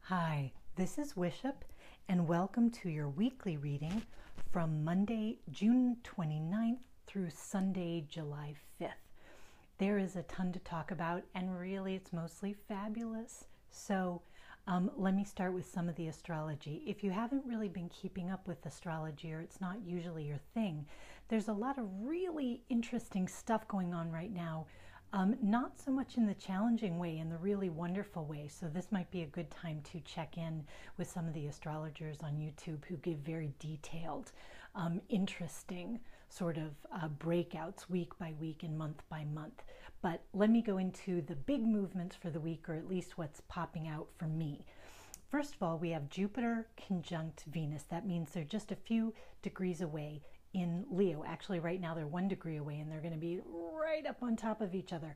Hi, this is Wishop, and welcome to your weekly reading from Monday, June 29th through Sunday, July 5th. There is a ton to talk about, and really it's mostly fabulous. So let me start with some of the astrology. If you haven't really been keeping up with astrology, or it's not usually your thing, there's a lot of really interesting stuff going on right now. Not so much in the challenging way, in the really wonderful way. So this might be a good time to check in with some of the astrologers on YouTube who give very detailed, interesting sort of breakouts week by week and month by month. But let me go into the big movements for the week, or at least what's popping out for me. First of all, we have Jupiter conjunct Venus. That means they're just a few degrees away in Leo. Actually, right now they're 1 degree away, and they're going to be right up on top of each other.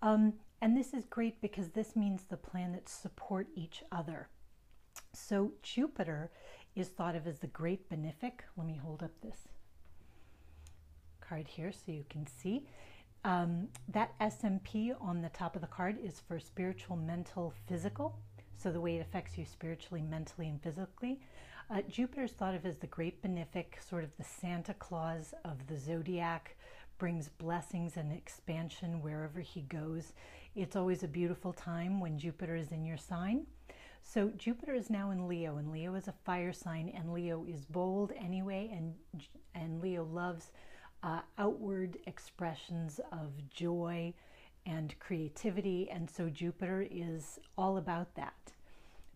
And this is great because this means the planets support each other. So Jupiter is thought of as the great benefic. Let me hold up this card here so you can see. That SMP on the top of the card is for spiritual, mental, physical. So the way it affects you spiritually, mentally, and physically. Jupiter is thought of as the great benefic, sort of the Santa Claus of the zodiac, brings blessings and expansion wherever he goes. It's always a beautiful time when Jupiter is in your sign. So Jupiter is now in Leo, and Leo is a fire sign, and Leo is bold anyway, and Leo loves outward expressions of joy and creativity, and so Jupiter is all about that.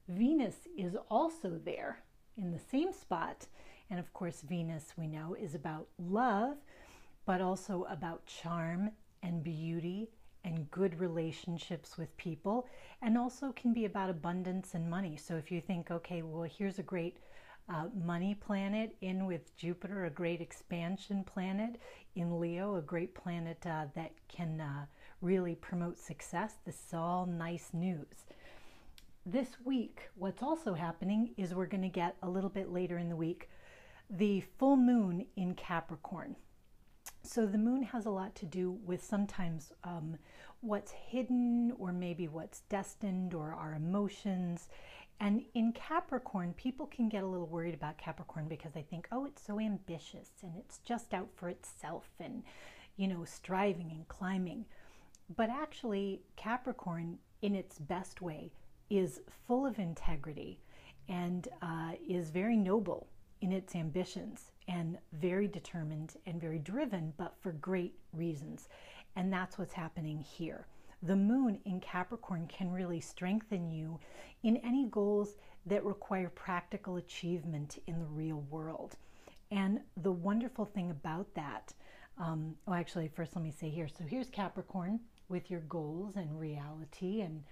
Venus is also there in the same spot, and of course Venus, we know, is about love, but also about charm and beauty and good relationships with people, and also can be about abundance and money. So if you think, okay, well, here's a great money planet in with Jupiter, a great expansion planet in Leo, a great planet that can really promote success, this is all nice news. This week, what's also happening is we're going to get a little bit later in the week the full moon in Capricorn. So the moon has a lot to do with sometimes what's hidden, or maybe what's destined, or our emotions. And in Capricorn, people can get a little worried about Capricorn because they think, oh, it's so ambitious and it's just out for itself and, you know, striving and climbing. But actually, Capricorn, in its best way, is full of integrity and is very noble in its ambitions and very determined and very driven, but for great reasons. And that's what's happening here. The moon in Capricorn can really strengthen you in any goals that require practical achievement in the real world. And the wonderful thing about that, well, actually, first let me say here, so here's Capricorn with your goals and reality and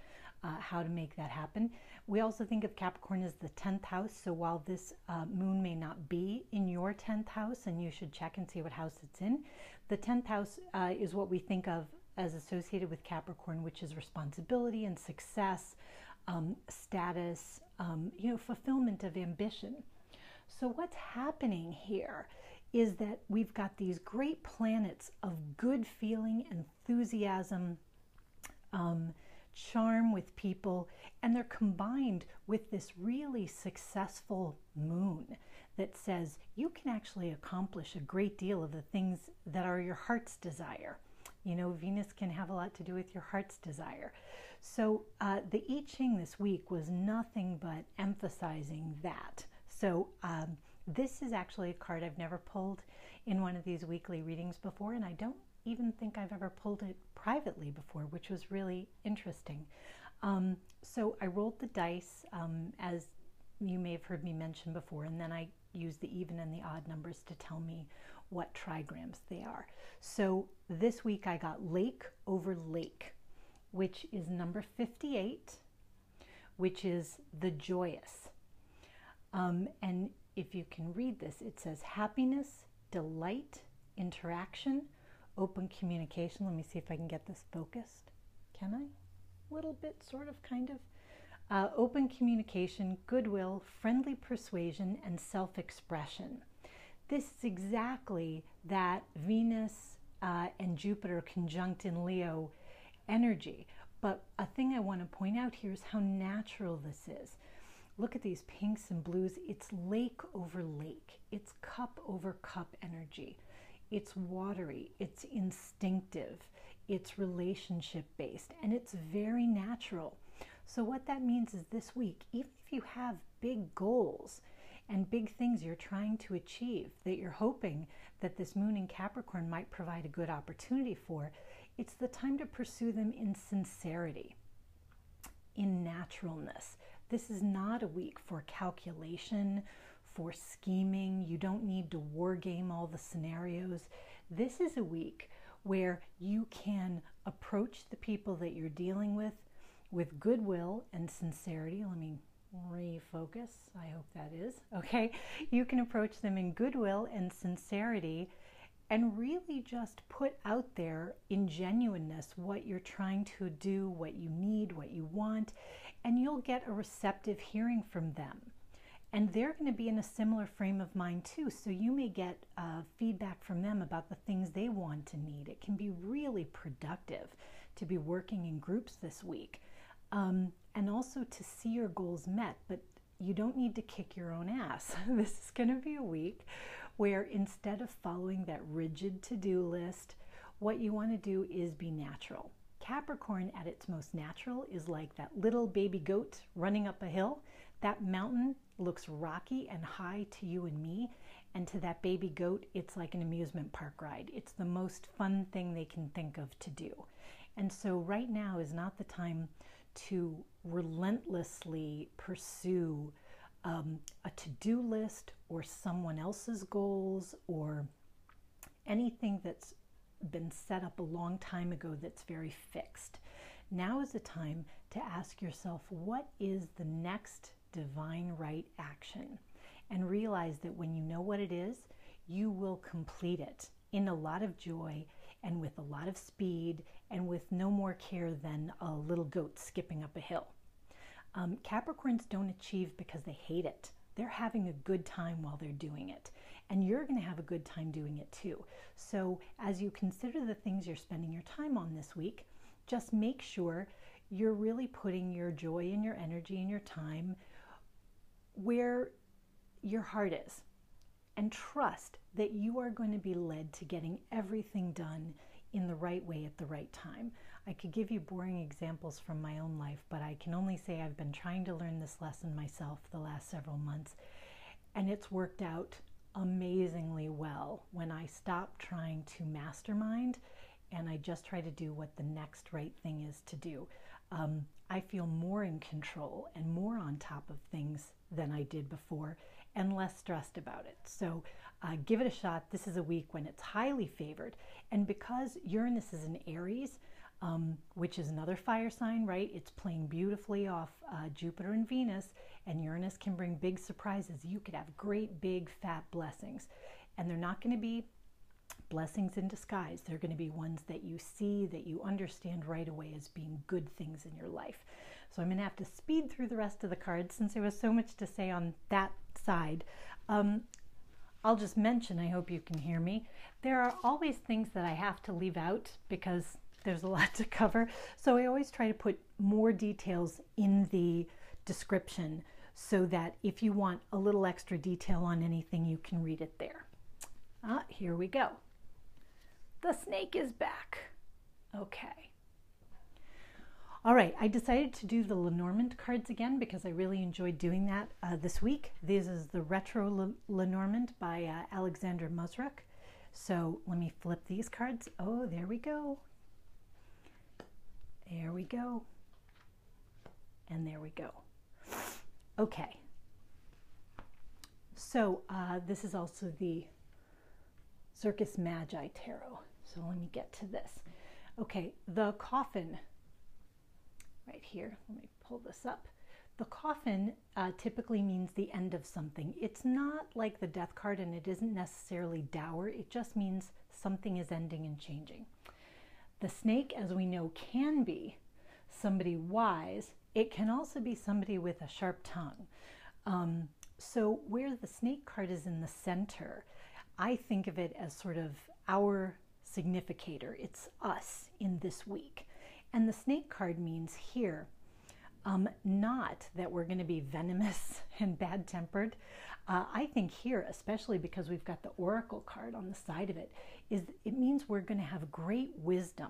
how to make that happen. We also think of Capricorn as the 10th house. So while this moon may not be in your 10th house, and you should check and see what house it's in, the 10th house is what we think of as associated with Capricorn, which is responsibility and success, status, you know, fulfillment of ambition. So what's happening here is that we've got these great planets of good feeling, enthusiasm, charm with people, and they're combined with this really successful moon that says you can actually accomplish a great deal of the things that are your heart's desire. You know, Venus can have a lot to do with your heart's desire. So the I Ching this week was nothing but emphasizing that. So this is actually a card I've never pulled in one of these weekly readings before, and I don't even think I've ever pulled it privately before, which was really interesting. So I rolled the dice, as you may have heard me mention before, and then I used the even and the odd numbers to tell me what trigrams they are. So this week I got lake over lake, which is number 58, which is the joyous. And if you can read this, it says happiness, delight, interaction, open communication. Let me see if I can get this focused. Can I? A little bit, sort of, kind of. Open communication, goodwill, friendly persuasion, and self-expression. This is exactly that Venus and Jupiter conjunct in Leo energy. But a thing I want to point out here is how natural this is. Look at these pinks and blues. It's lake over lake. It's cup over cup energy. It's watery. It's instinctive. It's relationship based. And it's very natural. So what that means is this week, even if you have big goals and big things you're trying to achieve that you're hoping that this moon in Capricorn might provide a good opportunity for, it's the time to pursue them in sincerity, in naturalness. This is not a week for calculation, for scheming. You don't need to war game all the scenarios. This is a week where you can approach the people that you're dealing with goodwill and sincerity. Let me refocus. I hope that is okay. You can approach them in goodwill and sincerity and really just put out there in genuineness what you're trying to do, what you need, what you want, and you'll get a receptive hearing from them. And they're going to be in a similar frame of mind too, so you may get feedback from them about the things they want and need. It can be really productive to be working in groups this week, and also to see your goals met, but you don't need to kick your own ass. This is going to be a week where instead of following that rigid to-do list, what you want to do is be natural. Capricorn at its most natural is like that little baby goat running up a hill. That mountain looks rocky and high to you and me, and to that baby goat, it's like an amusement park ride. It's the most fun thing they can think of to do. And so right now is not the time to relentlessly pursue a to-do list or someone else's goals or anything that's been set up a long time ago that's very fixed. Now is the time to ask yourself, what is the next divine right action? And realize that when you know what it is, you will complete it in a lot of joy and with a lot of speed and with no more care than a little goat skipping up a hill. Capricorns don't achieve because they hate it. They're having a good time while they're doing it. And you're going to have a good time doing it too. So as you consider the things you're spending your time on this week, just make sure you're really putting your joy and your energy and your time where your heart is. And trust that you are going to be led to getting everything done in the right way at the right time. I could give you boring examples from my own life, but I can only say I've been trying to learn this lesson myself the last several months, and it's worked out amazingly well when I stop trying to mastermind and I just try to do what the next right thing is to do. I feel more in control and more on top of things than I did before and less stressed about it. So give it a shot. This is a week when it's highly favored. And because Uranus is in Aries, which is another fire sign, right? It's playing beautifully off Jupiter and Venus, and Uranus can bring big surprises. You could have great, big, fat blessings. And they're not going to be blessings in disguise. They're going to be ones that you see, that you understand right away as being good things in your life. So I'm going to have to speed through the rest of the cards since there was so much to say on that side. I'll just mention, I hope you can hear me, there are always things that I have to leave out because there's a lot to cover. So I always try to put more details in the description so that if you want a little extra detail on anything, you can read it there. Here we go. The snake is back. Okay. All right, I decided to do the Lenormand cards again because I really enjoyed doing that this week. This is the Retro Lenormand by Alexandra Musruck. So let me flip these cards. Oh, there we go. There we go. And there we go. Okay. So this is also the Circus Magi Tarot. So let me get to this. Okay, the Coffin, right here, let me pull this up. The Coffin typically means the end of something. It's not like the Death card, and it isn't necessarily dour. It just means something is ending and changing. The snake, as we know, can be somebody wise. It can also be somebody with a sharp tongue. So where the snake card is in the center, I think of it as sort of our significator. It's us in this week. And the snake card means here, not that we're going to be venomous and bad-tempered. I think here, especially because we've got the oracle card on the side of it, it means we're going to have great wisdom.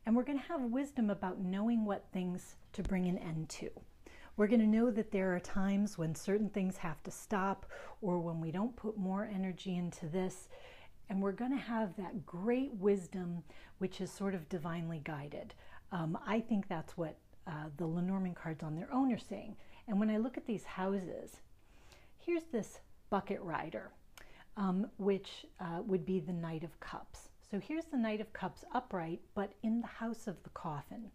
And we're going to have wisdom about knowing what things to bring an end to. We're going to know that there are times when certain things have to stop, or when we don't put more energy into this. And we're going to have that great wisdom, which is sort of divinely guided. I think that's what the Lenormand cards on their own are saying. And when I look at these houses, here's this bucket rider, which would be the Knight of Cups. So here's the Knight of Cups upright, but in the house of the coffin.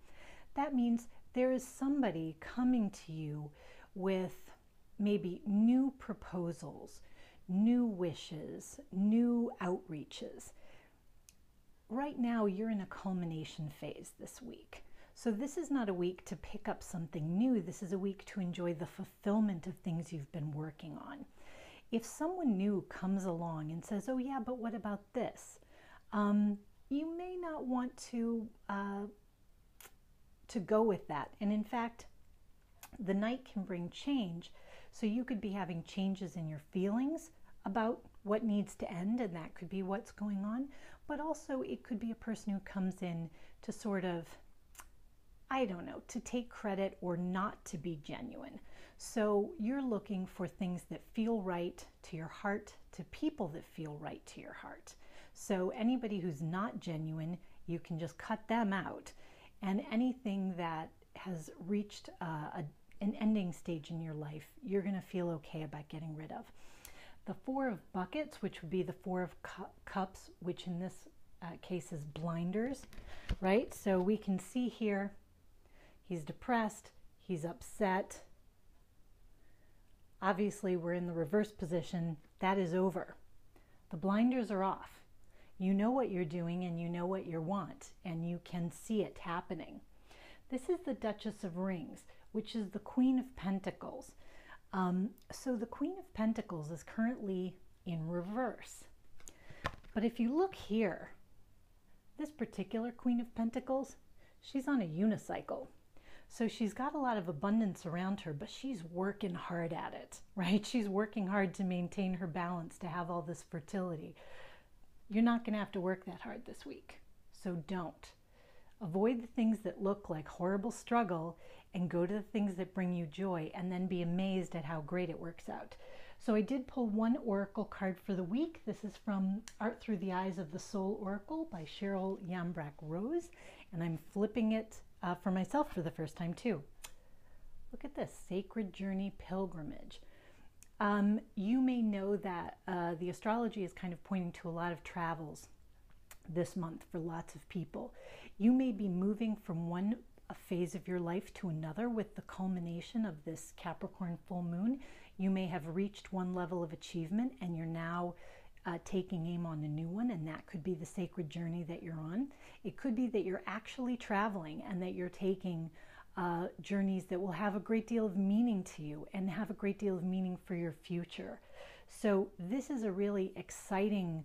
That means there is somebody coming to you with maybe new proposals, new wishes, new outreaches. Right now, you're in a culmination phase this week. So this is not a week to pick up something new. This is a week to enjoy the fulfillment of things you've been working on. If someone new comes along and says, oh yeah, but what about this? You may not want to go with that. And in fact, the Knight can bring change. So you could be having changes in your feelings about what needs to end, and that could be what's going on. But also it could be a person who comes in to sort of, I don't know, to take credit or not to be genuine. So you're looking for things that feel right to your heart, to people that feel right to your heart. So anybody who's not genuine, you can just cut them out. And anything that has reached an ending stage in your life, you're going to feel okay about getting rid of. The Four of Buckets, which would be the Four of Cups, which in this case is blinders, right? So we can see here, he's depressed, he's upset. Obviously, we're in the reverse position. That is over. The blinders are off. You know what you're doing and you know what you want, and you can see it happening. This is the Duchess of Rings, which is the Queen of Pentacles. So the Queen of Pentacles is currently in reverse. But if you look here, this particular Queen of Pentacles, she's on a unicycle. So she's got a lot of abundance around her, but she's working hard at it, right? She's working hard to maintain her balance, to have all this fertility. You're not going to have to work that hard this week, so don't. Avoid the things that look like horrible struggle and go to the things that bring you joy, and then be amazed at how great it works out. So I did pull one oracle card for the week. This is from Art Through the Eyes of the Soul Oracle by Cheryl Yambrak Rose, and I'm flipping it for myself for the first time too. Look at this, Sacred Journey Pilgrimage. You may know that the astrology is kind of pointing to a lot of travels this month for lots of people. You may be moving from one phase of your life to another with the culmination of this Capricorn full moon. You may have reached one level of achievement and you're now taking aim on a new one, and that could be the sacred journey that you're on. It could be that you're actually traveling and that you're taking journeys that will have a great deal of meaning to you and have a great deal of meaning for your future. So this is a really exciting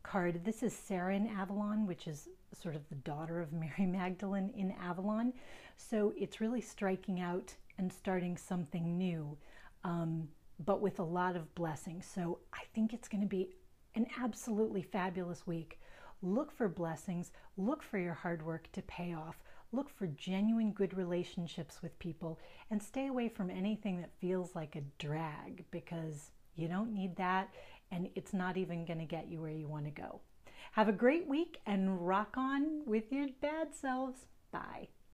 card. This is Sarah in Avalon, which is sort of the daughter of Mary Magdalene in Avalon. So it's really striking out and starting something new, but with a lot of blessings. So I think it's going to be an absolutely fabulous week. Look for blessings. Look for your hard work to pay off. Look for genuine good relationships with people, and stay away from anything that feels like a drag, because you don't need that, and it's not even going to get you where you want to go. Have a great week and rock on with your bad selves. Bye.